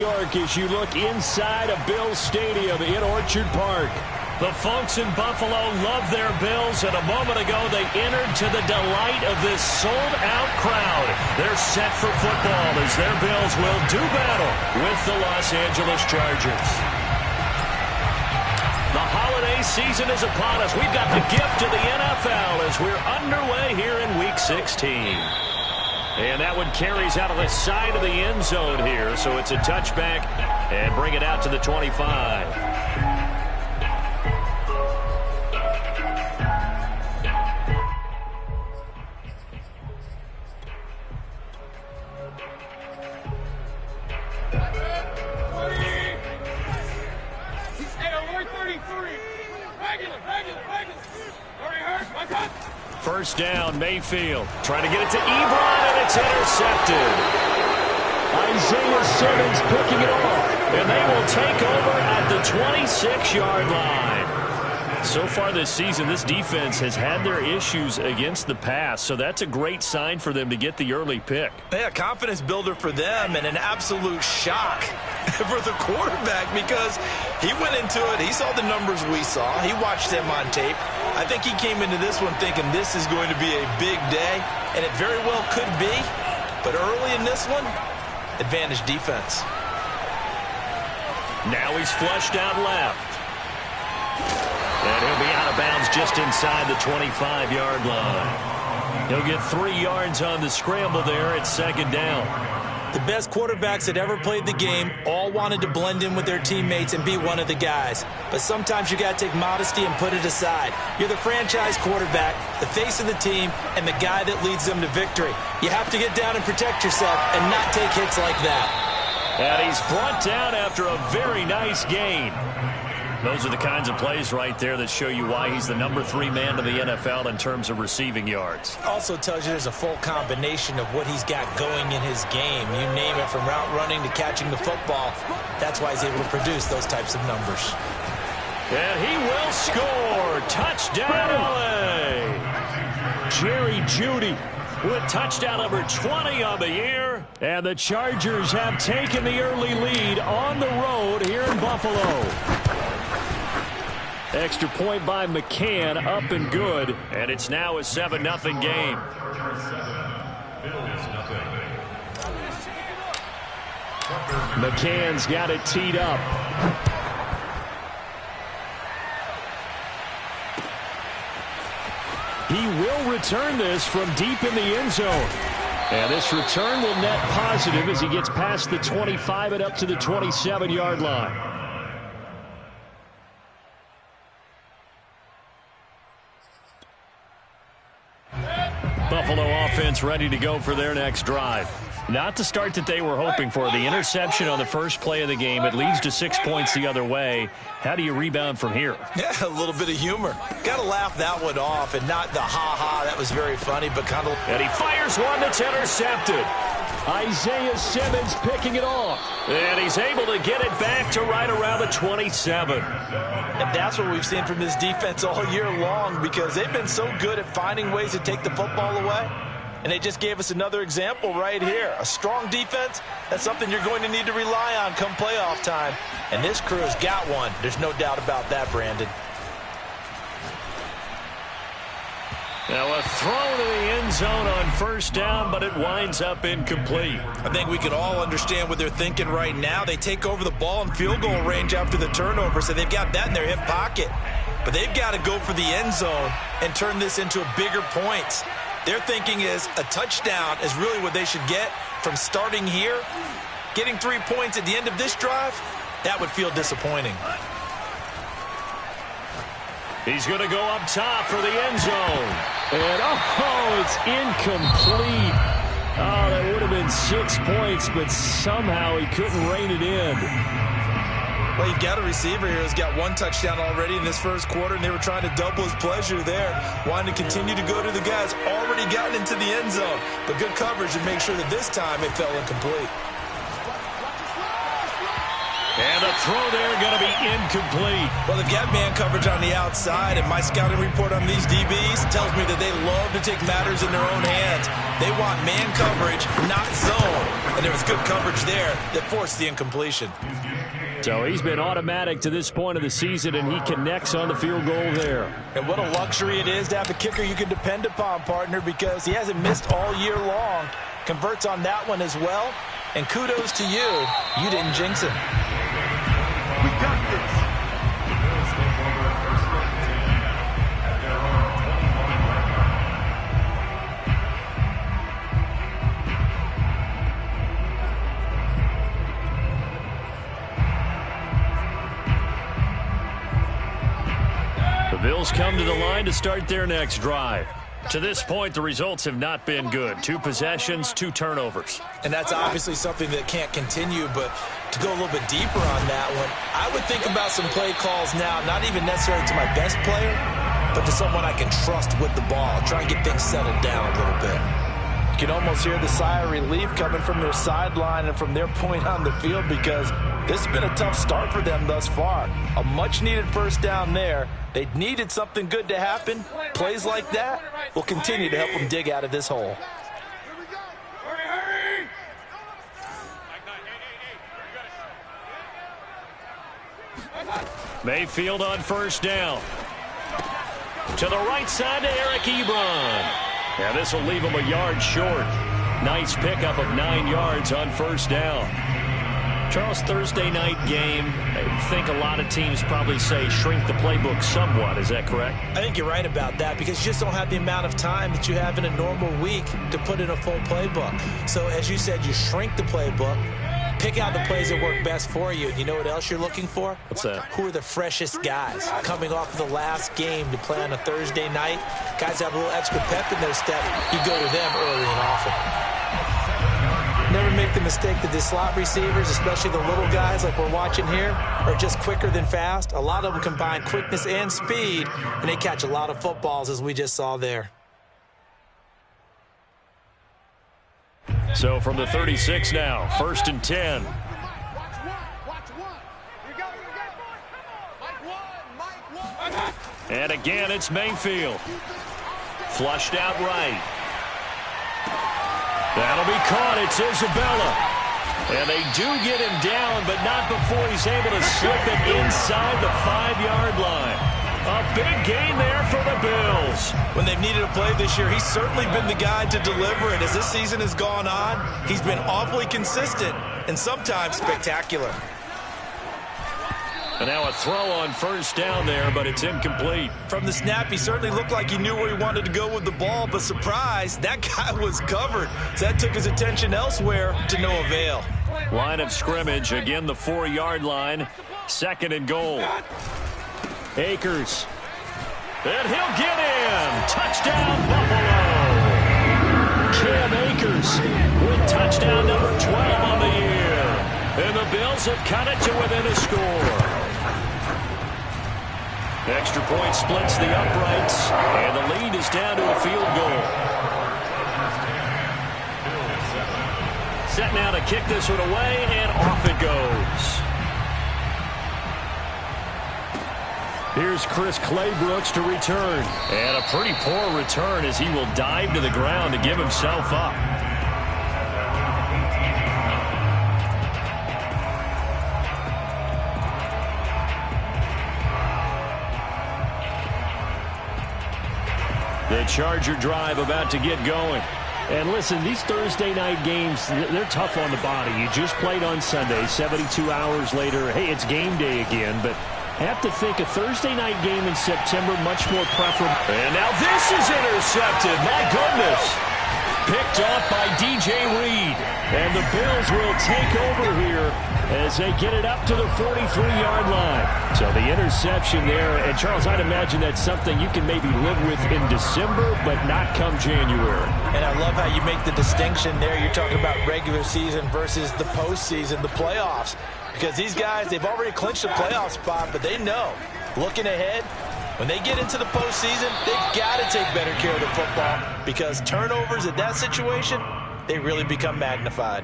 York as you look inside of Bills Stadium in Orchard Park. The folks in Buffalo love their Bills, and a moment ago they entered to the delight of this sold-out crowd. They're set for football as their Bills will do battle with the Los Angeles Chargers. The holiday season is upon us. We've got the gift of the NFL as we're underway here in Week 16. And that one carries out of the side of the end zone here. So it's a touchback and bring it out to the 25. First down, Mayfield. Trying to get it to Ebron, and it's intercepted. Isaiah Simmons picking it off. And they will take over at the 26-yard line. So far this season, this defense has had their issues against the pass. So that's a great sign for them to get the early pick. Yeah, confidence builder for them and an absolute shock for the quarterback because he went into it. He saw the numbers we saw. He watched them on tape. I think he came into this one thinking this is going to be a big day, and it very well could be. But early in this one, advantage defense. Now he's flushed out left. And he'll be out of bounds just inside the 25-yard line. He'll get 3 yards on the scramble there at second down. The best quarterbacks that ever played the game all wanted to blend in with their teammates and be one of the guys. But sometimes you got to take modesty and put it aside. You're the franchise quarterback, the face of the team, and the guy that leads them to victory. You have to get down and protect yourself and not take hits like that. And he's brought down after a very nice gain. Those are the kinds of plays right there that show you why he's the number 3 man to the NFL in terms of receiving yards. Also tells you there's a full combination of what he's got going in his game. You name it, from route running to catching the football. That's why he's able to produce those types of numbers. And he will score. Touchdown, LA. Jerry Jeudy with touchdown number 20 on the year. And the Chargers have taken the early lead on the road here in Buffalo. Extra point by McCann, up and good. And it's now a 7-0 game. McCann's got it teed up. He will return this from deep in the end zone. And this return will net positive as he gets past the 25 and up to the 27-yard line. Buffalo offense ready to go for their next drive. Not the start that they were hoping for. The interception on the first play of the game. It leads to 6 points the other way. How do you rebound from here? Yeah, a little bit of humor. Got to laugh that one off and not the ha-ha. That was very funny, but kind of... And he fires one that's intercepted. Isaiah Simmons picking it off. And he's able to get it back to right around the 27. And that's what we've seen from this defense all year long because they've been so good at finding ways to take the football away. And they just gave us another example right here. A strong defense, that's something you're going to need to rely on come playoff time. And this crew has got one. There's no doubt about that, Brandon. Now a throw to the end zone on first down, but it winds up incomplete. I think we can all understand what they're thinking right now. They take over the ball in field goal range after the turnover, so they've got that in their hip pocket. But they've got to go for the end zone and turn this into a bigger points. Their thinking is a touchdown is really what they should get from starting here. Getting 3 points at the end of this drive, that would feel disappointing. He's going to go up top for the end zone. And, oh, it's incomplete. Oh, that would have been 6 points, but somehow he couldn't rein it in. Well, you've got a receiver here who's got 1 touchdown already in this first quarter, and they were trying to double his pleasure there. Wanting to continue to go to the guys already gotten into the end zone. But good coverage to make sure that this time it fell incomplete. And the throw there going to be incomplete. Well, they've got man coverage on the outside, and my scouting report on these DBs tells me that they love to take matters in their own hands. They want man coverage, not zone. And there was good coverage there that forced the incompletion. So he's been automatic to this point of the season, and he connects on the field goal there. And what a luxury it is to have a kicker you can depend upon, partner, because he hasn't missed all year long. Converts on that one as well. And kudos to you. You didn't jinx him. We got this. Bills come to the line to start their next drive. To this point, the results have not been good. 2 possessions, 2 turnovers. And that's obviously something that can't continue, but to go a little bit deeper on that one, I would think about some play calls now, not even necessarily to my best player, but to someone I can trust with the ball. Try and get things settled down a little bit. You can almost hear the sigh of relief coming from their sideline and from their point on the field, because this has been a tough start for them thus far. A much-needed first down there. They needed something good to happen. Plays like that will continue to help them dig out of this hole. Mayfield on first down. To the right side to Eric Ebron. Yeah, this will leave him a yard short. Nice pickup of 9 yards on first down. Charles, Thursday night game, I think a lot of teams probably say shrink the playbook somewhat. Is that correct? I think you're right about that, because you just don't have the amount of time that you have in a normal week to put in a full playbook. So as you said, you shrink the playbook, pick out the plays that work best for you. You know what else you're looking for? What's that? Who are the freshest guys coming off of the last game to play on a Thursday night? Guys have a little extra pep in their step. You go to them early and often. Never make the mistake that the slot receivers, especially the little guys like we're watching here, are just quicker than fast. A lot of them combine quickness and speed, and they catch a lot of footballs, as we just saw there. So from the 36 now, 1st and 10. And again, it's Mayfield. Flushed out right. That'll be caught. It's Isabella. And they do get him down, but not before he's able to slip it inside the 5-yard line. A big gain there for the Bills. When they've needed a play this year, he's certainly been the guy to deliver it. As this season has gone on, he's been awfully consistent and sometimes spectacular. And now a throw on first down there, but it's incomplete. From the snap, he certainly looked like he knew where he wanted to go with the ball, but surprise, that guy was covered. So that took his attention elsewhere to no avail. Line of scrimmage, again the 4-yard line. 2nd and goal. Akers. And he'll get in. Touchdown, Buffalo. Cam Akers with touchdown number 12 on the year. And the Bills have cut it to within a score. Extra point splits the uprights, and the lead is down to a field goal. Set now to kick this one away, and off it goes. Here's Chris Claybrooks to return. And a pretty poor return as he will dive to the ground to give himself up. The Charger drive about to get going. And listen, these Thursday night games, they're tough on the body. You just played on Sunday, 72 hours later. Hey, it's game day again, but I have to think a Thursday night game in September much more preferable. And now this is intercepted. My goodness. Picked off by DJ Reed. And the Bills will take over here as they get it up to the 43-yard line. So the interception there. And, Charles, I'd imagine that's something you can maybe live with in December, but not come January. And I love how you make the distinction there. You're talking about regular season versus the postseason, the playoffs. Because these guys, they've already clinched a playoff spot, but they know, looking ahead, when they get into the postseason, they've got to take better care of the football, because turnovers in that situation, they really become magnified.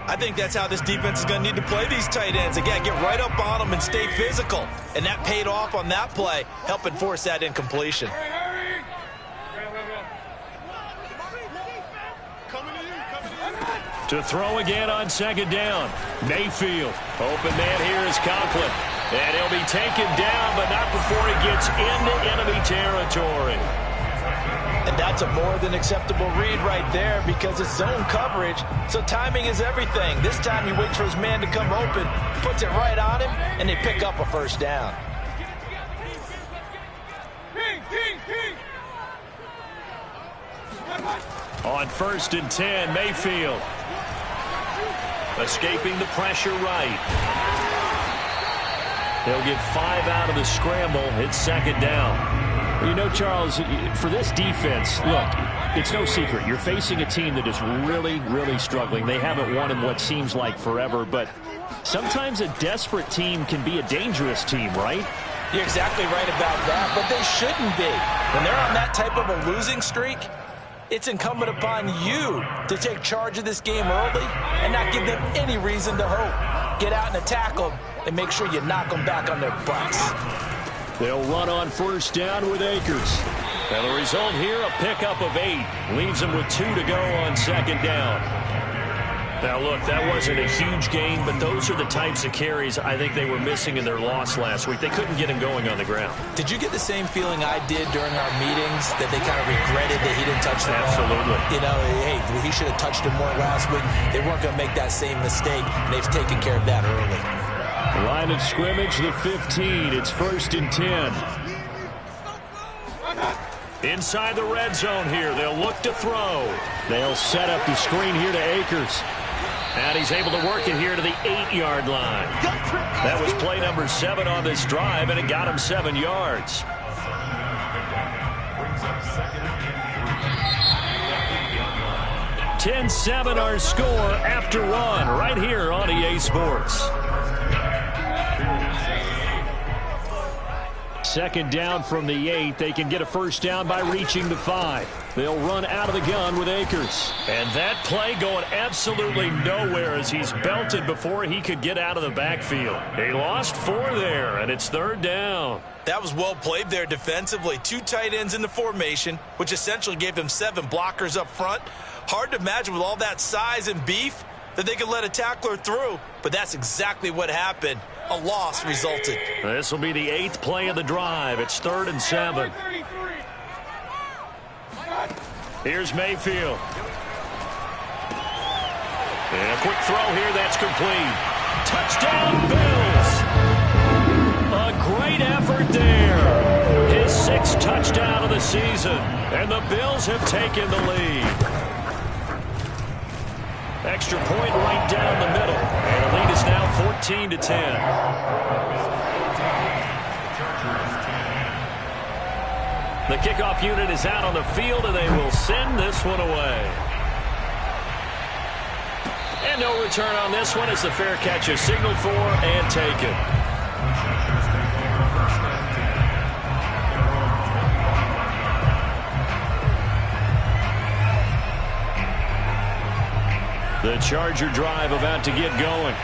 I think that's how this defense is going to need to play these tight ends. Again, get right up on them and stay physical. And that paid off on that play, helping force that incompletion. To throw again on second down. Mayfield. Open man here is Conklin. And he'll be taken down, but not before he gets into enemy territory. And that's a more than acceptable read right there because it's zone coverage, so timing is everything. This time he waits for his man to come open, puts it right on him, and they pick up a first down. On 1st and 10, Mayfield. Escaping the pressure right. They'll get 5 out of the scramble. It's second down. You know, Charles, for this defense, look, it's no secret. You're facing a team that is really, really struggling. They haven't won in what seems like forever, but sometimes a desperate team can be a dangerous team, right? You're exactly right about that, but they shouldn't be. When they're on that type of a losing streak, it's incumbent upon you to take charge of this game early and not give them any reason to hope. Get out and attack them and make sure you knock them back on their butts. They'll run on first down with Akers. And the result here, a pickup of 8. Leaves them with 2 to go on second down. Now, look, that wasn't a huge gain, but those are the types of carries I think they were missing in their loss last week. They couldn't get him going on the ground. Did you get the same feeling I did during our meetings, that they kind of regretted that he didn't touch the ball? Absolutely. You know, hey, he should have touched him more last week. They weren't going to make that same mistake, and they've taken care of that early. Line of scrimmage, the 15. It's 1st and 10. Inside the red zone here. They'll look to throw. They'll set up the screen here to Akers. And he's able to work it here to the 8-yard line. That was play number 7 on this drive, and it got him 7 yards. (10-7) our score after 1 right here on EA Sports. Second down from the 8. They can get a first down by reaching the 5. They'll run out of the gun with Akers. And that play going absolutely nowhere as he's belted before he could get out of the backfield. He lost 4 there, and it's 3rd down. That was well played there defensively. 2 tight ends in the formation, which essentially gave them 7 blockers up front. Hard to imagine with all that size and beef that they could let a tackler through, but that's exactly what happened. A loss resulted. This will be the 8th play of the drive. It's 3rd and 7. Here's Mayfield. And a quick throw here, that's complete. Touchdown, Bills! A great effort there. His 6th touchdown of the season. And the Bills have taken the lead. Extra point right down the middle. And the lead is now 14-10. The kickoff unit is out on the field, and they will send this one away. And no return on this one as the fair catch is signaled for and taken. The Charger drive about to get going.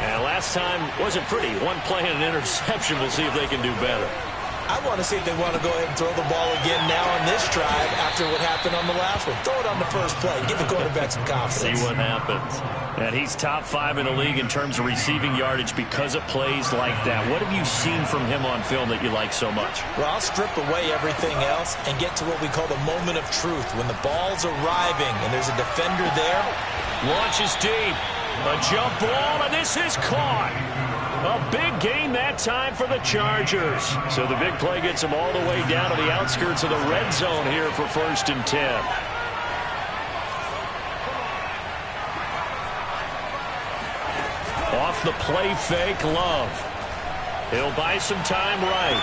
And last time wasn't pretty. 1 play and an interception. We'll see if they can do better. I want to see if they want to go ahead and throw the ball again now on this drive after what happened on the last one. Throw it on the first play. Give the quarterback some confidence. See what happens. And he's top 5 in the league in terms of receiving yardage because of plays like that. What have you seen from him on film that you like so much? Well, I'll strip away everything else and get to what we call the moment of truth. When the ball's arriving and there's a defender there. Launches deep. A jump ball, and this is caught. A big gain that time for the Chargers. So the big play gets them all the way down to the outskirts of the red zone here for 1st and 10. Off the play fake, Love. He'll buy some time right.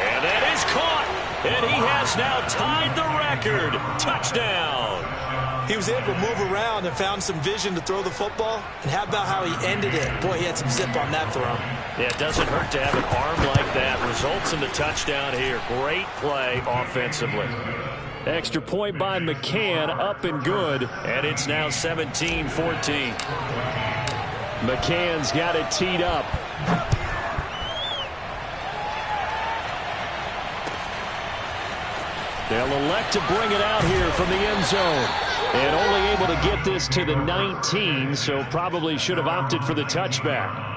And that is caught. And he has now tied the record. Touchdown. He was able to move around and found some vision to throw the football. And how about how he ended it? Boy, he had some zip on that throw. Yeah, it doesn't hurt to have an arm like that. Results in the touchdown here. Great play offensively. Extra point by McCann, up and good. And it's now 17-14. McCann's got it teed up. They'll elect to bring it out here from the end zone. And only able to get this to the 19, so probably should have opted for the touchback.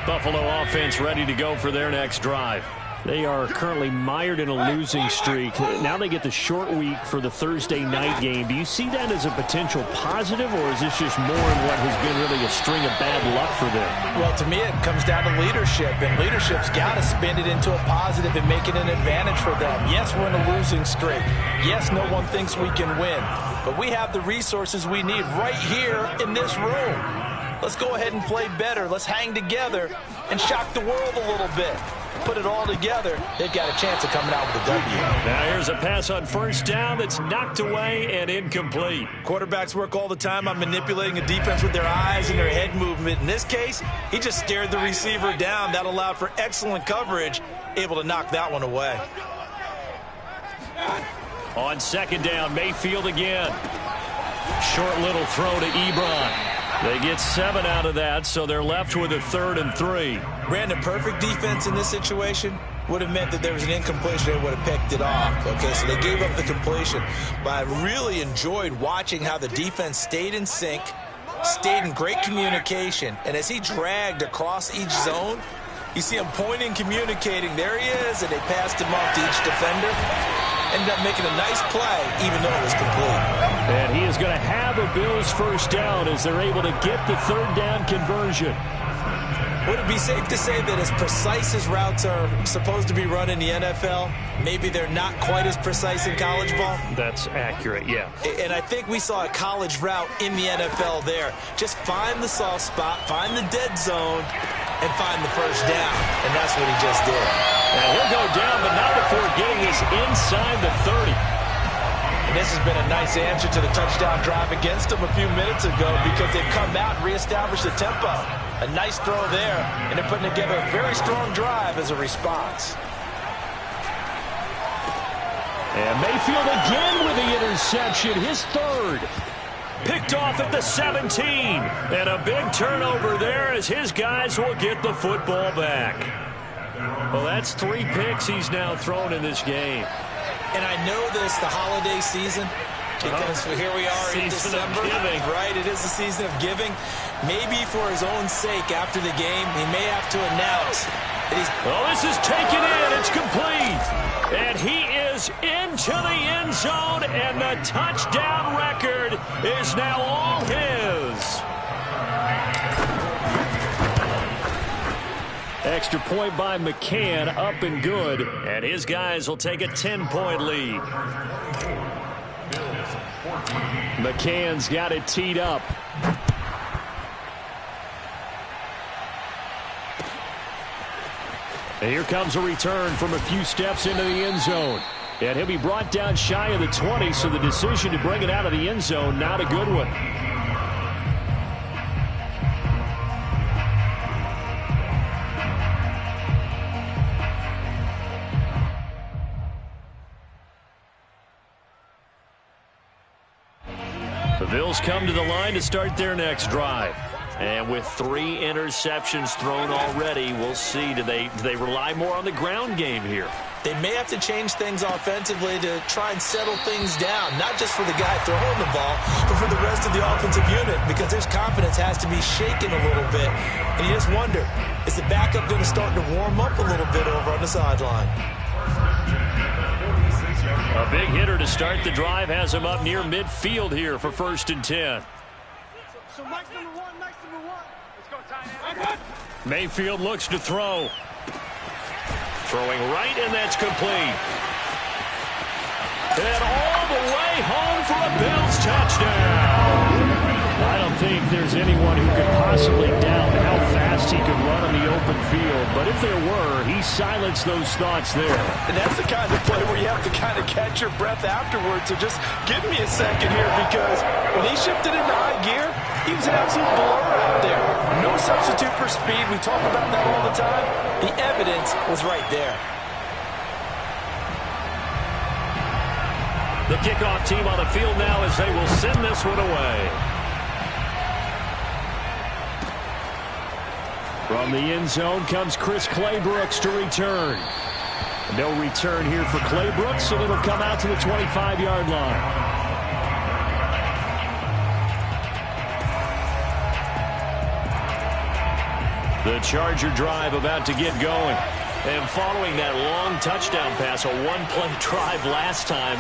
Buffalo offense ready to go for their next drive. They are currently mired in a losing streak. Now they get the short week for the Thursday night game. Do you see that as a potential positive, or is this just more in what has been really a string of bad luck for them? Well, to me, it comes down to leadership, and leadership's got to spin it into a positive and make it an advantage for them. Yes, we're in a losing streak. Yes, no one thinks we can win, but we have the resources we need right here in this room. Let's go ahead and play better. Let's hang together and shock the world a little bit. Put it all together, they've got a chance of coming out with a W. Now here's a pass on first down that's knocked away and incomplete. Quarterbacks work all the time on manipulating a defense with their eyes and their head movement. In this case, he just stared the receiver down. That allowed for excellent coverage, able to knock that one away. On second down, Mayfield again. Short little throw to Ebron. They get 7 out of that, so they're left with a 3rd and 3. Brandon, perfect defense in this situation would have meant that there was an incompletion. They would have picked it off. Okay, so they gave up the completion. But I really enjoyed watching how the defense stayed in sync, stayed in great communication, and as he dragged across each zone, you see him pointing, communicating. There he is, and they passed him off to each defender. Ended up making a nice play, even though it was complete. And he is going to have a Bills first down as they're able to get the 3rd down conversion. Would it be safe to say that as precise as routes are supposed to be run in the NFL, maybe they're not quite as precise in college ball? That's accurate, yeah. And I think we saw a college route in the NFL there. Just find the soft spot, find the dead zone, and find the first down. And that's what he just did. And he'll go down, but not before getting this inside the 30. And this has been a nice answer to the touchdown drive against them a few minutes ago because they've come out and reestablished the tempo. A nice throw there, and they're putting together a very strong drive as a response. And Mayfield again with the interception, his 3rd. Picked off at the 17. And a big turnover there as his guys will get the football back. Well, that's 3 picks he's now thrown in this game. And I know this, the holiday season, because here we are in December, right? It is the season of giving. Maybe for his own sake after the game, he may have to announce that he's... Well, this is taken in. It's complete. And he is into the end zone, and the touchdown record is now all his. Extra point by McCann, up and good. And his guys will take a 10-point lead. McCann's got it teed up. And here comes a return from a few steps into the end zone. And he'll be brought down shy of the 20, so the decision to bring it out of the end zone, not a good one. The Bills come to the line to start their next drive. And with 3 interceptions thrown already, we'll see. Do they rely more on the ground game here? They may have to change things offensively to try and settle things down, not just for the guy throwing the ball, but for the rest of the offensive unit, because their confidence has to be shaken a little bit. And you just wonder, is the backup going to start to warm up a little bit over on the sideline? A big hitter to start the drive has him up near midfield here for 1st and 10. So Mike's number one. Let's go, Ty. Mayfield looks to throw. Throwing right, and that's complete. And all the way home for a Bills touchdown. I don't think there's anyone who could possibly doubt how fast suggest he could run on the open field, but if there were, he silenced those thoughts there. And that's the kind of play where you have to kind of catch your breath afterwards. So just give me a second here, because when he shifted into high gear, he was an absolute blur out there. No substitute for speed. We talk about that all the time. The evidence was right there. The kickoff team on the field now as they will send this one away. From the end zone comes Chris Claybrooks to return. No return here for Claybrooks, and it'll come out to the 25-yard line. The Charger drive about to get going. And following that long touchdown pass, a one-play drive last time,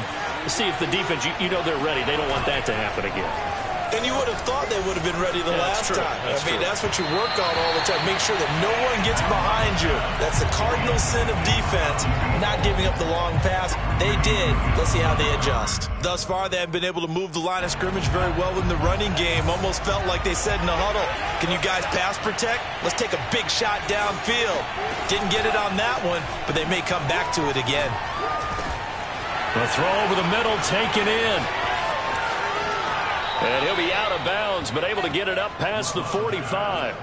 see if the defense, you know they're ready. They don't want that to happen again. And you would have thought they would have been ready the last time. I mean, that's what you work on all the time. Make sure that no one gets behind you. That's the cardinal sin of defense, not giving up the long pass. They did. Let's see how they adjust. Thus far, they have been able to move the line of scrimmage very well in the running game. Almost felt like they said in the huddle, can you guys pass protect? Let's take a big shot downfield. Didn't get it on that one, but they may come back to it again. The throw over the middle taken in. And he'll be out of bounds, but able to get it up past the 45.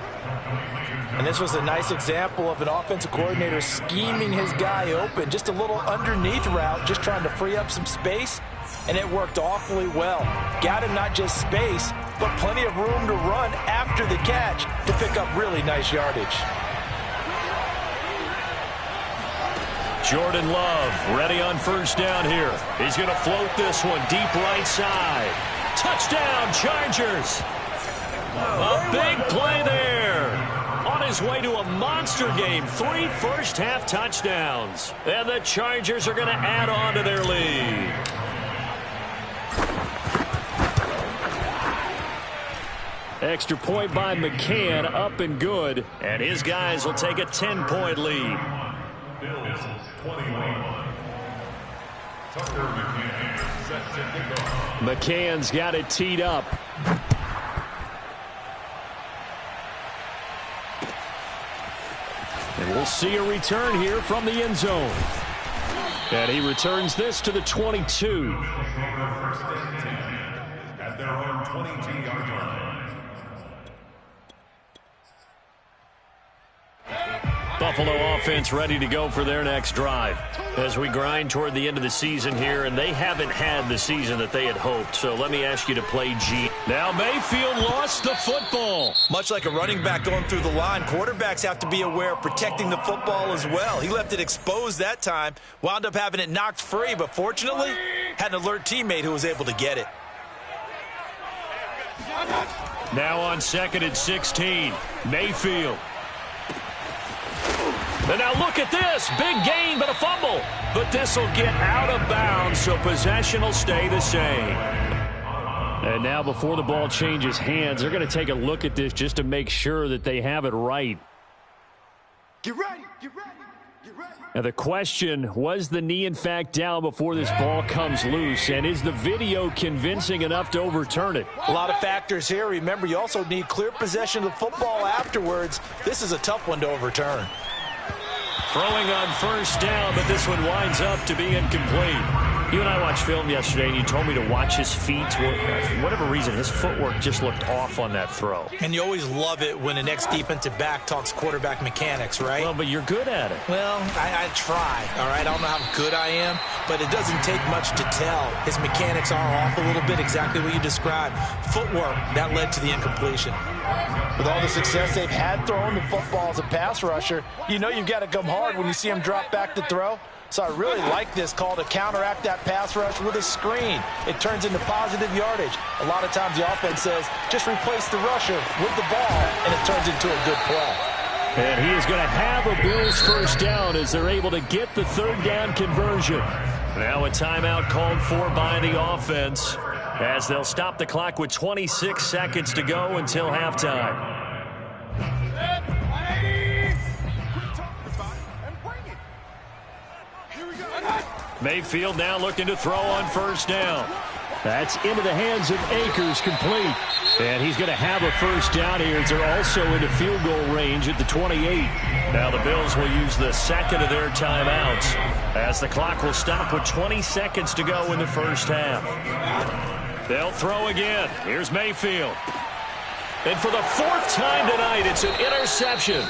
And this was a nice example of an offensive coordinator scheming his guy open. Just a little underneath route, just trying to free up some space, and it worked awfully well. Got him not just space, but plenty of room to run after the catch to pick up really nice yardage. Jordan Love ready on first down here. He's going to float this one deep right side. Touchdown, Chargers. A big play there. On his way to a monster game. 3 first-half touchdowns. And the Chargers are going to add on to their lead. Extra point by McCann, up and good. And his guys will take a 10-point lead. Bills 21. Tucker McCann set to kick off. McCann's got it teed up. And we'll see a return here from the end zone. And he returns this to the 22. At their own 22-yard line. Buffalo offense ready to go for their next drive as we grind toward the end of the season here, and they haven't had the season that they had hoped. So let me ask you to play G. Now Mayfield lost the football. Much like a running back going through the line, quarterbacks have to be aware of protecting the football as well. He left it exposed that time, wound up having it knocked free, but fortunately had an alert teammate who was able to get it. Now on 2nd and 16, Mayfield. And now look at this. Big gain, but a fumble. But this will get out of bounds, so possession will stay the same. And now before the ball changes hands, they're going to take a look at this just to make sure that they have it right. Get ready, get ready, get ready. Now the question, was the knee in fact down before this ball comes loose? And is the video convincing enough to overturn it? A lot of factors here. Remember, you also need clear possession of the football afterwards. This is a tough one to overturn. Throwing on first down, but this one winds up to be incomplete. You and I watched film yesterday, and you told me to watch his feet. For whatever reason, his footwork just looked off on that throw. And you always love it when an ex-defensive back talks quarterback mechanics, right? Well, but you're good at it. Well, I try, all right? I don't know how good I am, but it doesn't take much to tell. His mechanics are off a little bit, exactly what you described. Footwork, that led to the incompletion. With all the success they've had throwing the football as a pass rusher, you know you've got to come hard when you see him drop back to throw. So I really like this call to counteract that pass rush with a screen. It turns into positive yardage. A lot of times the offense says, just replace the rusher with the ball, and it turns into a good play. And he is going to have a Bills first down as they're able to get the third down conversion. Now a timeout called for by the offense as they'll stop the clock with 26 seconds to go until halftime. Mayfield now looking to throw on first down. That's into the hands of Akers, complete. And he's going to have a first down here as they're also into field goal range at the 28. Now the Bills will use the second of their timeouts as the clock will stop with 20 seconds to go in the first half. They'll throw again. Here's Mayfield. And for the fourth time tonight, it's an interception.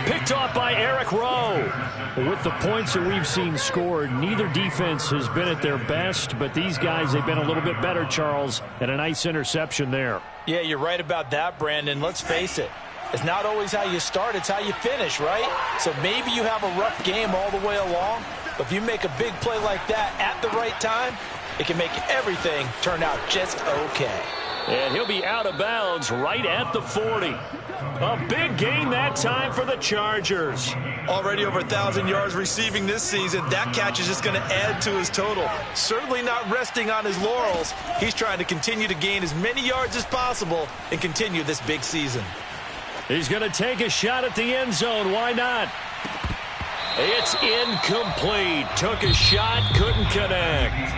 Picked off by Eric Rowe. With the points that we've seen scored, neither defense has been at their best, but these guys, they've been a little bit better, Charles, and a nice interception there. Yeah, you're right about that, Brandon. Let's face it. It's not always how you start, it's how you finish, right? So maybe you have a rough game all the way along, but if you make a big play like that at the right time, it can make everything turn out just okay. And he'll be out of bounds right at the 40. A big gain that time for the Chargers. Already over 1,000 yards receiving this season. That catch is just going to add to his total. Certainly not resting on his laurels. He's trying to continue to gain as many yards as possible and continue this big season. He's going to take a shot at the end zone. Why not? It's incomplete. Took a shot, couldn't connect.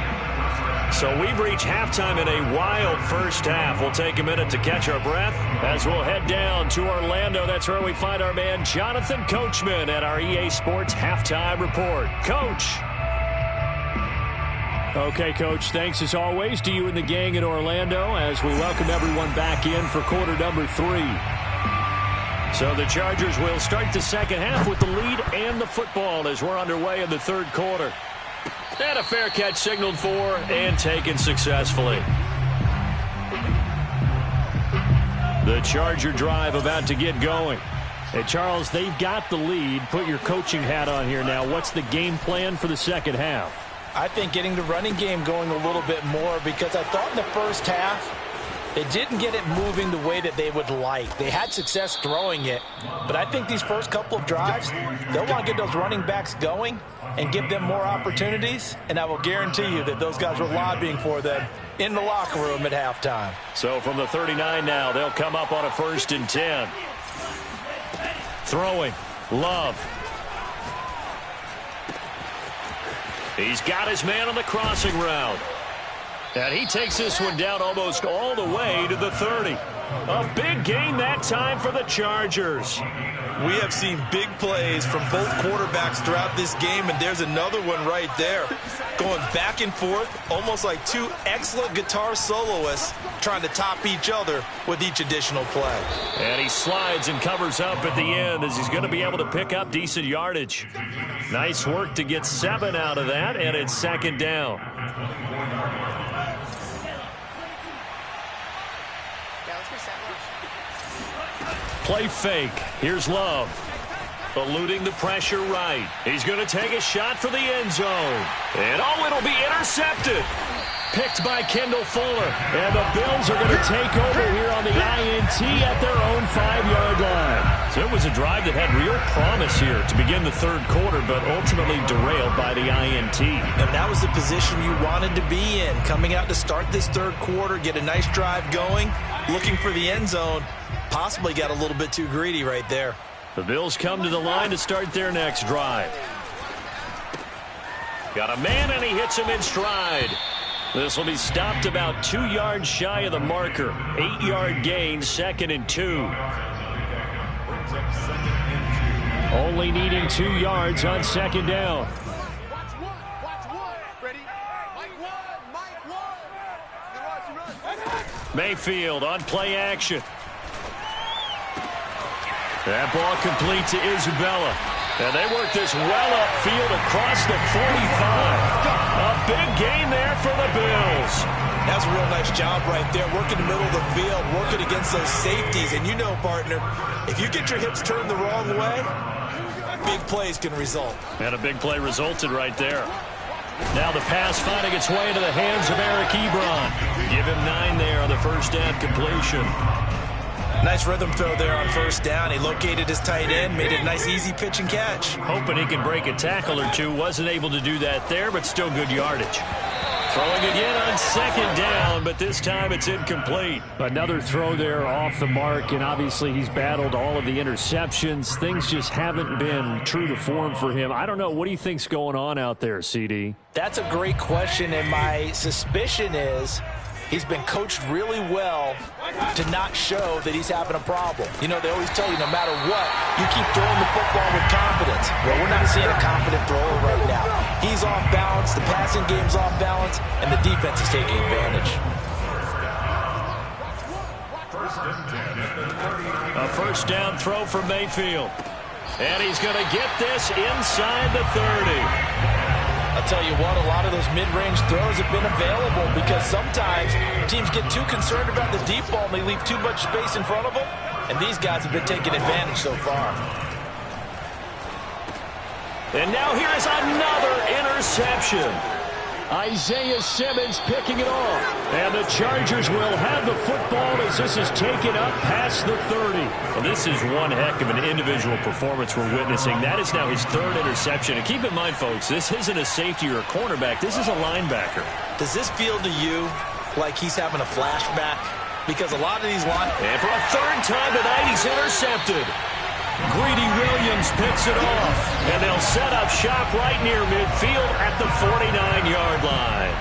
So we've reached halftime in a wild first half. We'll take a minute to catch our breath as we'll head down to Orlando. That's where we find our man Jonathan Coachman at our EA Sports Halftime Report. Coach. Okay, Coach, thanks as always to you and the gang in Orlando as we welcome everyone back in for quarter number 3. So the Chargers will start the second half with the lead and the football as we're underway in the third quarter. And a fair catch signaled for and taken successfully. The Charger drive about to get going. Hey, Charles, they've got the lead. Put your coaching hat on here now. What's the game plan for the second half? I think getting the running game going a little bit more because I thought in the first half they didn't get it moving the way that they would like. They had success throwing it, but I think these first couple of drives, they'll want to get those running backs going and give them more opportunities, and I will guarantee you that those guys were lobbying for them in the locker room at halftime. So from the 39 now, they'll come up on a 1st and 10. Throwing, Love. He's got his man on the crossing route. And he takes this one down almost all the way to the 30. A big gain that time for the Chargers. We have seen big plays from both quarterbacks throughout this game, and there's another one right there. Going back and forth, almost like two excellent guitar soloists trying to top each other with each additional play. And he slides and covers up at the end as he's going to be able to pick up decent yardage. Nice work to get 7 out of that, and it's second down. Play fake. Here's Love. Eluding the pressure right. He's going to take a shot for the end zone. And oh, it'll be intercepted. Picked by Kendall Fuller. And the Bills are going to take over here on the INT at their own 5-yard line. So it was a drive that had real promise here to begin the third quarter, but ultimately derailed by the INT. And that was the position you wanted to be in. Coming out to start this third quarter, get a nice drive going, looking for the end zone. Possibly got a little bit too greedy right there. The Bills come to the line to start their next drive. Got a man, and he hits him in stride. This will be stopped about 2 yards shy of the marker. 8-yard gain, 2nd and 2. Only needing 2 yards on second down. Watch one. Ready? Mike one. Mayfield on play action. That ball complete to Isabella. And they work this well upfield across the 45. A big gain there for the Bills. That's a real nice job right there, working the middle of the field, working against those safeties. And you know, partner, if you get your hips turned the wrong way, big plays can result. And a big play resulted right there. Now the pass finding its way into the hands of Eric Ebron. Give him 9 there on the first down completion. Nice rhythm throw there on first down. He located his tight end, made it a nice easy pitch and catch. Hoping he can break a tackle or two. Wasn't able to do that there, but still good yardage. Throwing again on second down, but this time it's incomplete. Another throw there off the mark, and obviously he's battled all of the interceptions. Things just haven't been true to form for him. I don't know. What do you think's going on out there, CD? That's a great question, and my suspicion is He's been coached really well to not show that he's having a problem. You know, they always tell you no matter what, you keep throwing the football with confidence. Well, we're not seeing a confident thrower right now. He's off balance, the passing game's off balance, and the defense is taking advantage. A first down throw for Mayfield. And he's going to get this inside the 30. I'll tell you what, a lot of those mid-range throws have been available because sometimes teams get too concerned about the deep ball and they leave too much space in front of them, and these guys have been taking advantage so far. And now here is another interception. Isaiah Simmons picking it off. And the Chargers will have the football as this is taken up past the 30. Well, this is one heck of an individual performance we're witnessing. That is now his third interception. And keep in mind, folks, this isn't a safety or a cornerback. This is a linebacker. Does this feel to you like he's having a flashback? Because a lot of these And for a third time tonight, he's intercepted. Greedy Williams picks it off, and they'll set up shop right near midfield at the 49-yard line.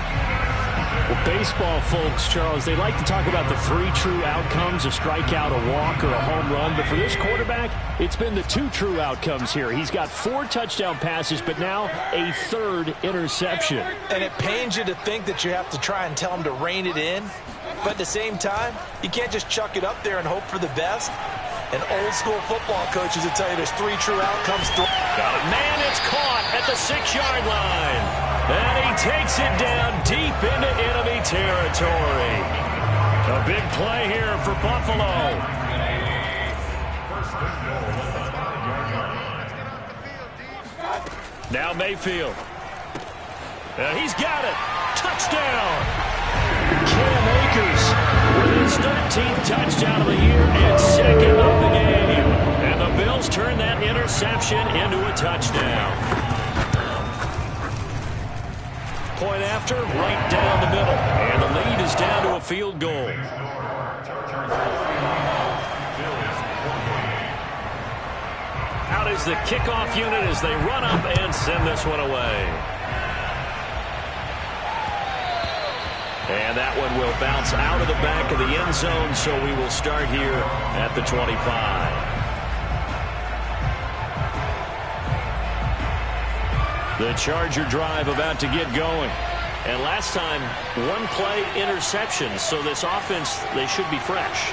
Well, baseball folks, Charles, they like to talk about the 3 true outcomes, a strikeout, a walk, or a home run. But for this quarterback, it's been the 2 true outcomes here. He's got 4 touchdown passes, but now a 3rd interception. And it pains you to think that you have to try and tell him to rein it in. But at the same time, you can't just chuck it up there and hope for the best. And old-school football coaches will tell you there's 3 true outcomes. Got it. Man, it's caught at the 6-yard line. And he takes it down deep into enemy territory. A big play here for Buffalo. Now Mayfield. He's got it. Touchdown. Cam Akers with his 13th touchdown of the year and 2nd of the game. And the Bills turn that interception into a touchdown. Point after, right down the middle. And the lead is down to a field goal. Out is the kickoff unit as they run up and send this one away. And that one will bounce out of the back of the end zone, so we will start here at the 25. The Charger drive about to get going. And last time, 1 play interception, so this offense, they should be fresh.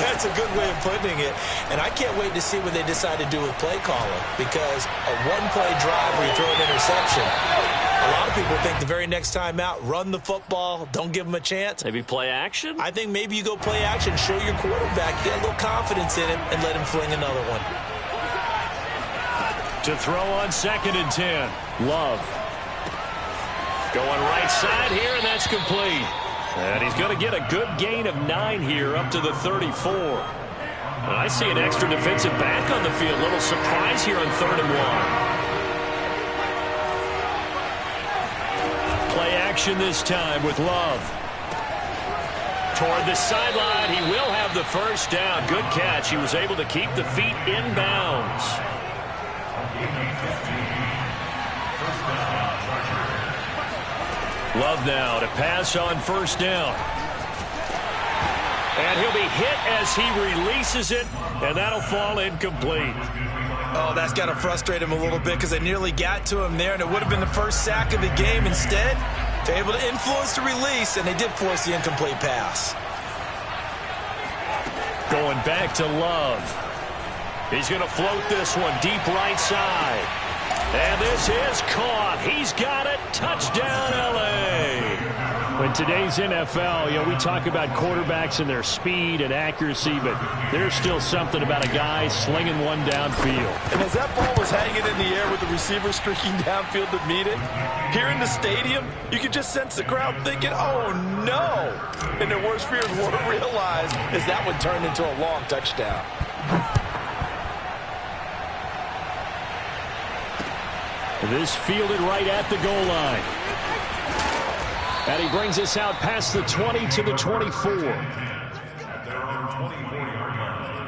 That's a good way of putting it. And I can't wait to see what they decide to do with play calling, because a 1-play drive where you throw an interception, a lot of people think the very next time out, run the football, don't give them a chance. Maybe play action? I think maybe you go play action, show your quarterback, get a little confidence in him, and let him fling another one. To throw on 2nd and 10. Love. Going right side here, and that's complete. And he's going to get a good gain of 9 here up to the 34. And I see an extra defensive back on the field. A little surprise here on 3rd and 1. Play action this time with Love. Toward the sideline, he will have the first down. Good catch. He was able to keep the feet in bounds. Love now to pass on 1st down. And he'll be hit as he releases it, and that'll fall incomplete. Oh, that's got to frustrate him a little bit because they nearly got to him there, and it would have been the first sack of the game. Instead, they're able to influence the release, and they did force the incomplete pass. Going back to Love. He's going to float this one deep right side. And this is caught. He's got it. Touchdown, L.A. In today's NFL, we talk about quarterbacks and their speed and accuracy, but there's still something about a guy slinging one downfield. And as that ball was hanging in the air with the receiver streaking downfield to meet it, here in the stadium, you could just sense the crowd thinking, oh, no. And their worst fears weren't realized as that one turned into a long touchdown. This fielded right at the goal line. And he brings us out past the 20 to the 24. At their own 24-yard line.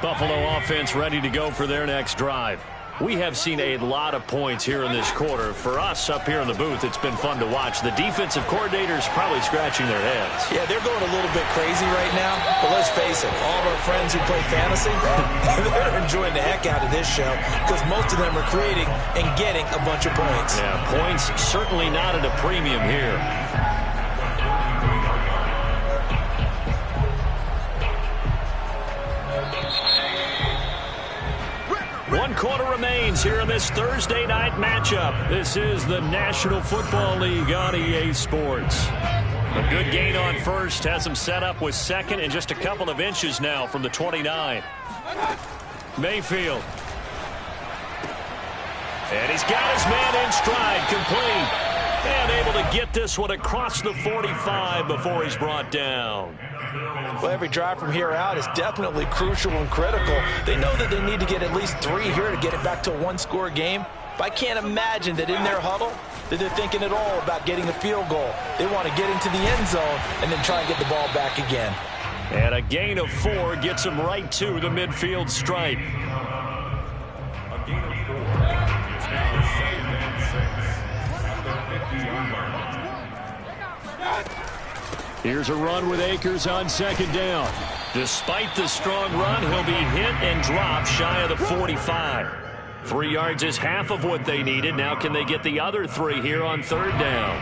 Buffalo offense ready to go for their next drive. We have seen a lot of points here in this quarter. For us up here in the booth, it's been fun to watch. The defensive coordinators probably scratching their heads. Yeah, they're going a little bit crazy right now. But let's face it, all of our friends who play fantasy, they're enjoying the heck out of this show because most of them are creating and getting a bunch of points. Yeah, points certainly not at a premium here. 1 quarter remains here in this Thursday night matchup. This is the National Football League on EA Sports. A good gain on first has him set up with second and just a couple of inches now from the 29. Mayfield. And he's got his man in stride, complete. And able to get this one across the 45 before he's brought down. Well, every drive from here out is definitely crucial and critical. They know that they need to get at least 3 here to get it back to a 1-score game. But I can't imagine that in their huddle that they're thinking at all about getting a field goal. They want to get into the end zone and then try and get the ball back again. And a gain of 4 gets them right to the midfield stripe. A gain of 4. It's now 2nd and 6 at the 50-yard line. Here's a run with Akers on 2nd down. Despite the strong run, he'll be hit and dropped shy of the 45. 3 yards is half of what they needed. Now can they get the other 3 here on 3rd down?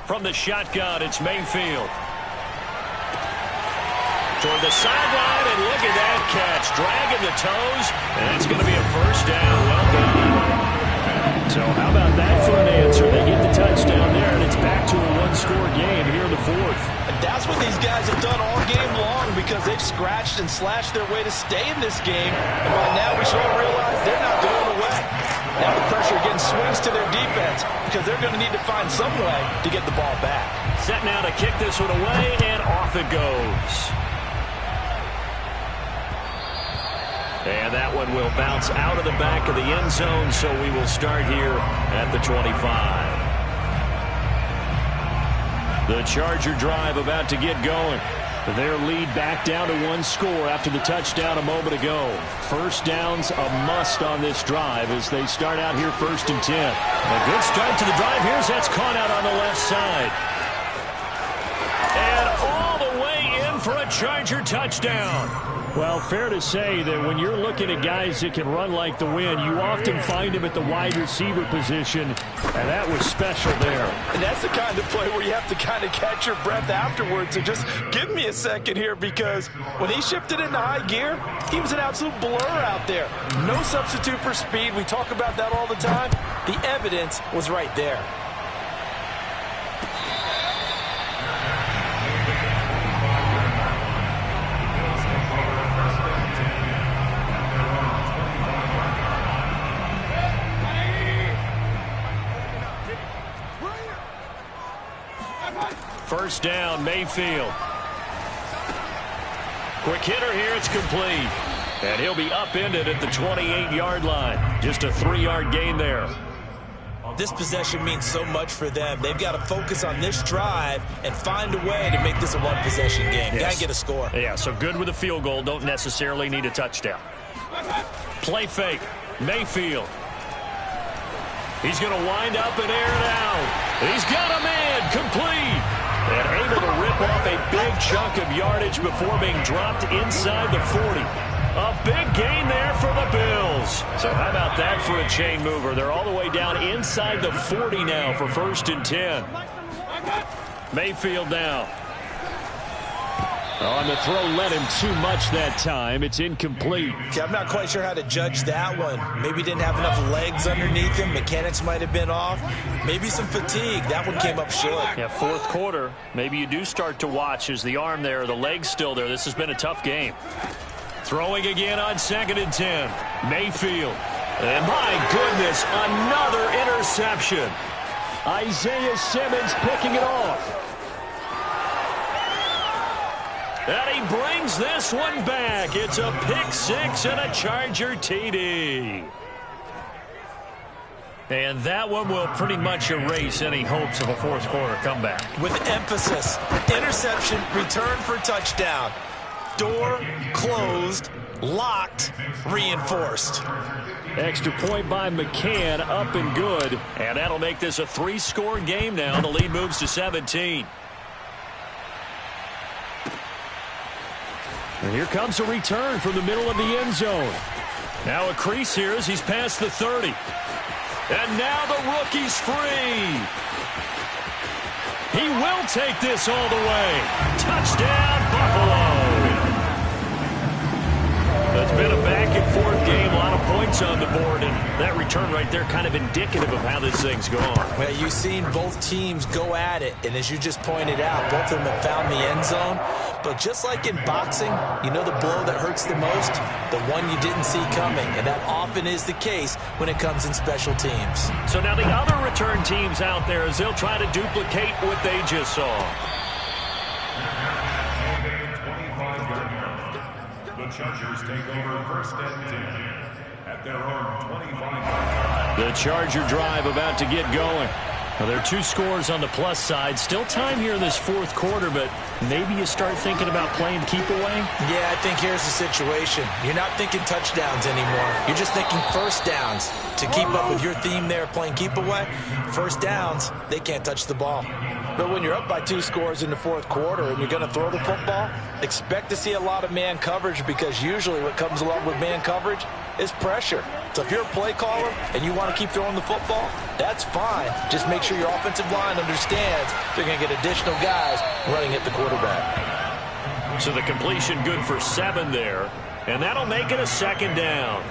From the shotgun, it's Mayfield. Toward the sideline, and look at that catch. Dragging the toes, and it's going to be a 1st down. Well done. So how about that for an answer? They get the touchdown there, and it's back to a 1-score game here in the 4th. And that's what these guys have done all game long because they've scratched and slashed their way to stay in this game. And by now we should all realize they're not going away. Now the pressure again swings to their defense because they're going to need to find some way to get the ball back. Set now to kick this one away, and off it goes. And that one will bounce out of the back of the end zone, so we will start here at the 25. The Charger drive about to get going. Their lead back down to 1 score after the touchdown a moment ago. 1st down's a must on this drive as they start out here 1st and 10. A good start to the drive. Here's that's caught out on the left side. And all the way in for a Charger touchdown. Well, fair to say that when you're looking at guys that can run like the wind, you often find them at the wide receiver position, and that was special there. And that's the kind of play where you have to kind of catch your breath afterwards and just give me a second here because when he shifted into high gear, he was an absolute blur out there. No substitute for speed. We talk about that all the time. The evidence was right there. First down, Mayfield. Quick hitter here, it's complete. And he'll be upended at the 28-yard line. Just a 3-yard gain there. This possession means so much for them. They've got to focus on this drive and find a way to make this a 1-possession game. Got to get a score. Yeah, so good with a field goal. Don't necessarily need a touchdown. Play fake. Mayfield. He's going to wind up and air it out. He's got a man complete. And able to rip off a big chunk of yardage before being dropped inside the 40. A big gain there for the Bills. So how about that for a chain mover? They're all the way down inside the 40 now for 1st and 10. Mayfield now. On the throw, led him too much that time. It's incomplete. I'm not quite sure how to judge that one. Maybe didn't have enough legs underneath him. Mechanics might have been off. Maybe some fatigue. That one came up short. Yeah, 4th quarter. Maybe you do start to watch as the arm there, the leg's still there. This has been a tough game. Throwing again on 2nd and 10. Mayfield. And my goodness, another interception. Isaiah Simmons picking it off. And he brings this one back. It's a pick 6 and a Charger TD. And that one will pretty much erase any hopes of a fourth quarter comeback. With emphasis, interception, return for touchdown. Door closed, locked, reinforced. Extra point by McCann, up and good. And that'll make this a 3-score game now. The lead moves to 17. And here comes a return from the middle of the end zone. Now a crease here as he's past the 30. And now the rookie's free. He will take this all the way. Touchdown, Buffalo. It's been a back-and-forth game, a lot of points on the board, and that return right there kind of indicative of how this thing's gone. Well, you've seen both teams go at it, and as you just pointed out, both of them have found the end zone. But just like in boxing, you know the blow that hurts the most? The one you didn't see coming, and that often is the case when it comes in special teams. So now the other return teams out there as they'll try to duplicate what they just saw. The Chargers take over first and 10 at their own 25. The Charger drive about to get going. Well, there are 2 scores on the plus side. Still time here in this fourth quarter, but maybe you start thinking about playing keep away? Yeah, I think here's the situation. You're not thinking touchdowns anymore. You're just thinking first downs. To keep up with your theme there, playing keep away, first downs, they can't touch the ball. But when you're up by 2 scores in the fourth quarter and you're going to throw the football, expect to see a lot of man coverage because usually what comes along with man coverage is pressure. So if you're a play caller and you want to keep throwing the football, that's fine. Just make sure your offensive line understands they're going to get additional guys running at the quarterback. So the completion good for 7 there, and that'll make it a second down.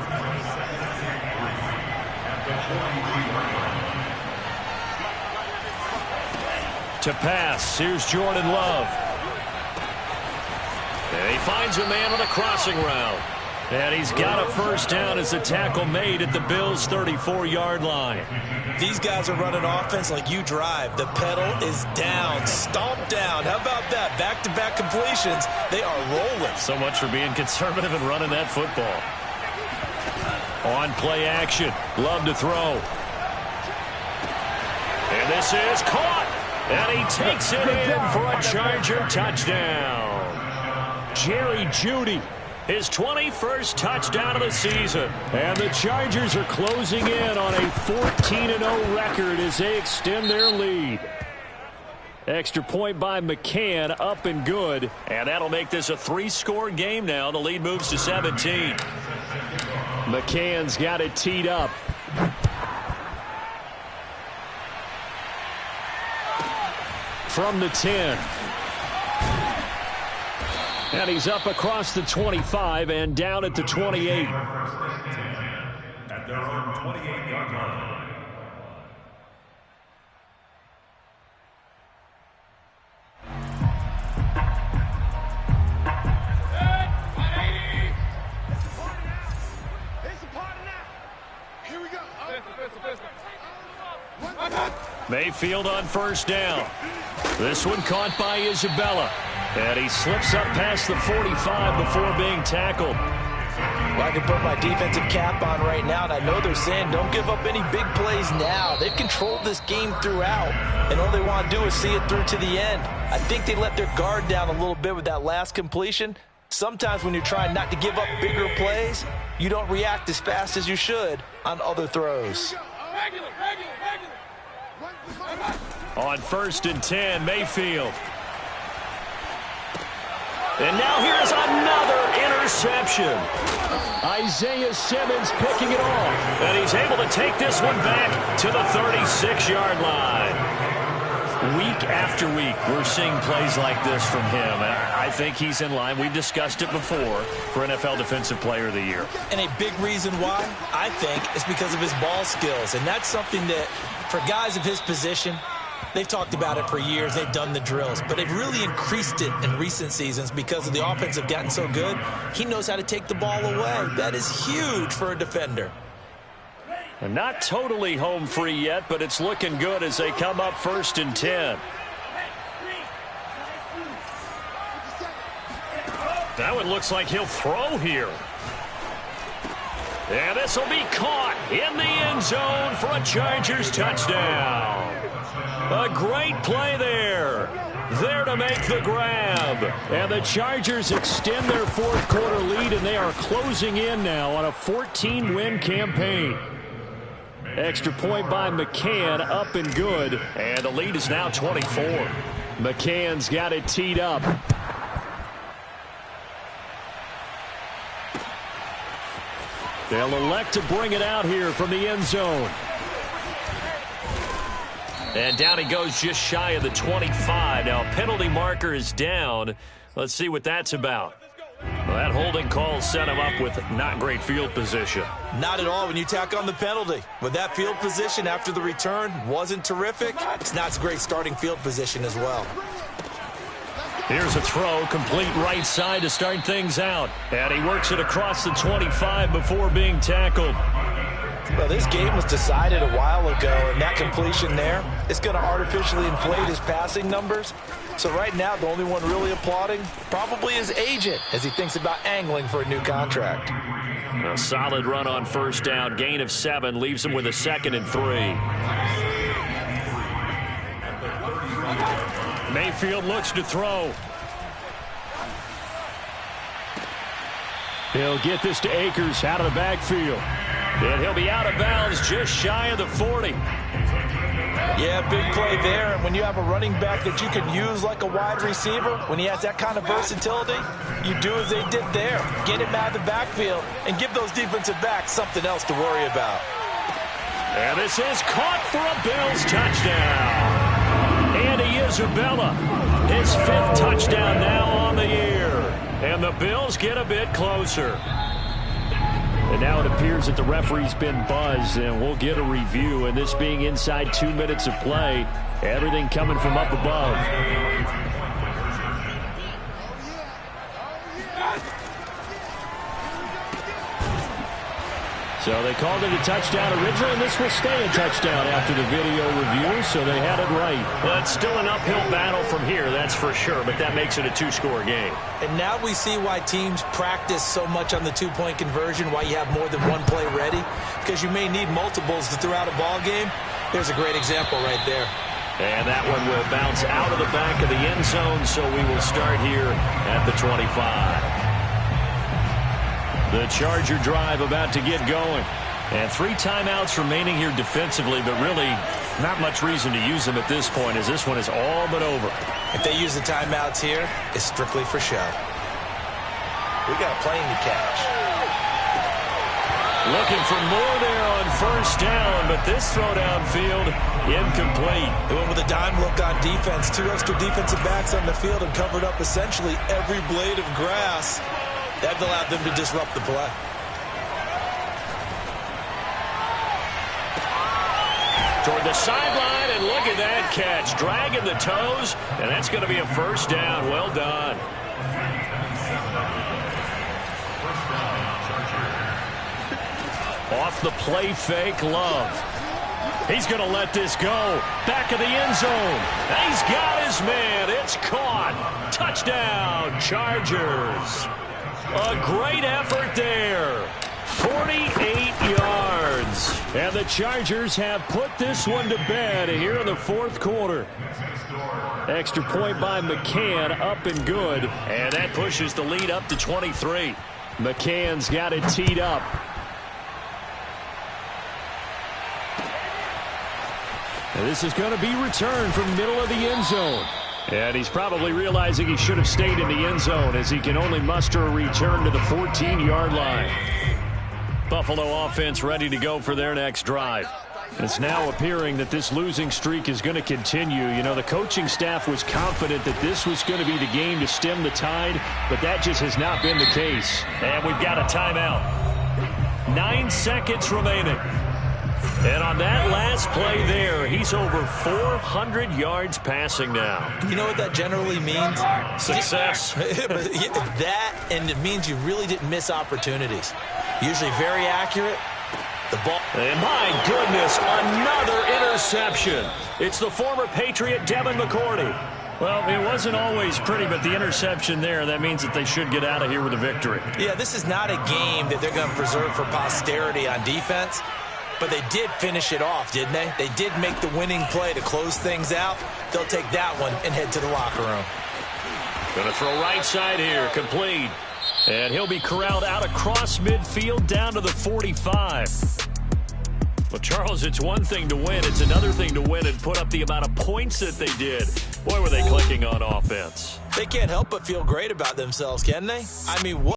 To pass, here's Jordan Love. And he finds a man on a crossing route. And he's got a first down as the tackle made at the Bills' 34-yard line. These guys are running offense like you drive. The pedal is down, stomped down. How about that? Back-to-back completions. They are rolling. So much for being conservative and running that football. On play action. Love to throw. And this is caught. And he takes it in for a Charger touchdown. Jerry Jeudy, his 21st touchdown of the season. And the Chargers are closing in on a 14-0 record as they extend their lead. Extra point by McCann, up and good. And that'll make this a 3-score game now. The lead moves to 17. McCann's got it teed up. From the 10. And he's up across the 25 and down at the 28. At their own 28-yard line. Mayfield on first down. This one caught by Isabella. And he slips up past the 45 before being tackled. Well, I can put my defensive cap on right now, and I know they're saying don't give up any big plays now. They've controlled this game throughout, and all they want to do is see it through to the end. I think they let their guard down a little bit with that last completion. Sometimes when you're trying not to give up bigger plays, you don't react as fast as you should on other throws. On first and 10, Mayfield. And now here's another interception. Isaiah Simmons picking it off. And he's able to take this one back to the 36-yard line. Week after week, we're seeing plays like this from him. And I think he's in line. We've discussed it before for NFL Defensive Player of the Year. And a big reason why, I think, is because of his ball skills. And that's something that, for guys of his position, they've talked about it for years. They've done the drills. But they've really increased it in recent seasons because of the offense have gotten so good. He knows how to take the ball away. That is huge for a defender. And not totally home free yet, but it's looking good as they come up first and 10. That one looks like he'll throw here. And this will be caught in the end zone for a Chargers touchdown. A great play there. There to make the grab. And the Chargers extend their fourth quarter lead, and they are closing in now on a 14-win campaign. Extra point by McCann, up and good. And the lead is now 24. McCann's got it teed up. They'll elect to bring it out here from the end zone. And down he goes just shy of the 25. Now, penalty marker is down. Let's see what that's about. Well, that holding call set him up with not great field position. Not at all when you tack on the penalty. With that field position after the return wasn't terrific, it's not great starting field position as well. Here's a throw, complete right side to start things out. And he works it across the 25 before being tackled. Well, this game was decided a while ago, and that completion there is going to artificially inflate his passing numbers. So right now, the only one really applauding probably his agent as he thinks about angling for a new contract. A solid run on first down, gain of 7, leaves him with a 2nd and 3. Mayfield looks to throw. He'll get this to Akers out of the backfield. And he'll be out of bounds just shy of the 40. Yeah, big play there. And when you have a running back that you can use like a wide receiver, when he has that kind of versatility, you do as they did there. Get him out of the backfield and give those defensive backs something else to worry about. And this is caught for a Bills touchdown. Andy Isabella, his 5th touchdown now on the year. And the Bills get a bit closer. And now it appears that the referee's been buzzed, and we'll get a review. And this being inside 2 minutes of play, everything coming from up above. So they called it a touchdown originally, and this will stay a touchdown after the video review, so they had it right. Well, it's still an uphill battle from here, that's for sure, but that makes it a 2-score game. And now we see why teams practice so much on the 2-point conversion, why you have more than one play ready, because you may need multiples to throw out a ball game. There's a great example right there. And that one will bounce out of the back of the end zone, so we will start here at the 25. The Charger drive about to get going. And 3 timeouts remaining here defensively, but really not much reason to use them at this point, as this one is all but over. If they use the timeouts here, it's strictly for show. We got a plane to catch. Looking for more there on first down, but this throw downfield incomplete. They went with a dime look on defense. 2 extra defensive backs on the field and covered up essentially every blade of grass. That allowed them to disrupt the play. Toward the sideline, and look at that catch. Dragging the toes, and that's going to be a first down. Well done. Off the play fake, Love. He's going to let this go. Back of the end zone. He's got his man. It's caught. Touchdown, Chargers. A great effort there. 48 yards. And the Chargers have put this one to bed here in the fourth quarter. Extra point by McCann, up and good. And that pushes the lead up to 23. McCann's got it teed up. And this is going to be returned from middle of the end zone. And he's probably realizing he should have stayed in the end zone, as he can only muster a return to the 14-yard line. Buffalo offense ready to go for their next drive. It's now appearing that this losing streak is going to continue. You know, the coaching staff was confident that this was going to be the game to stem the tide, but that just has not been the case. And we've got a timeout. 9 seconds remaining. And on that last play there, he's over 400 yards passing now. You know what that generally means? Success. That, and it means you really didn't miss opportunities. Usually very accurate. The ball. And my goodness, another interception. It's the former Patriot Devin McCourty. Well, it wasn't always pretty, but the interception there, that means that they should get out of here with a victory. Yeah, this is not a game that they're going to preserve for posterity on defense, but they did finish it off, didn't they? They did make the winning play to close things out. They'll take that one and head to the locker room. Going to throw right side here, complete. And he'll be corralled out across midfield down to the 45. Well, Charles, it's one thing to win. It's another thing to win and put up the amount of points that they did. Boy, were they clicking on offense. They can't help but feel great about themselves, can they? I mean, what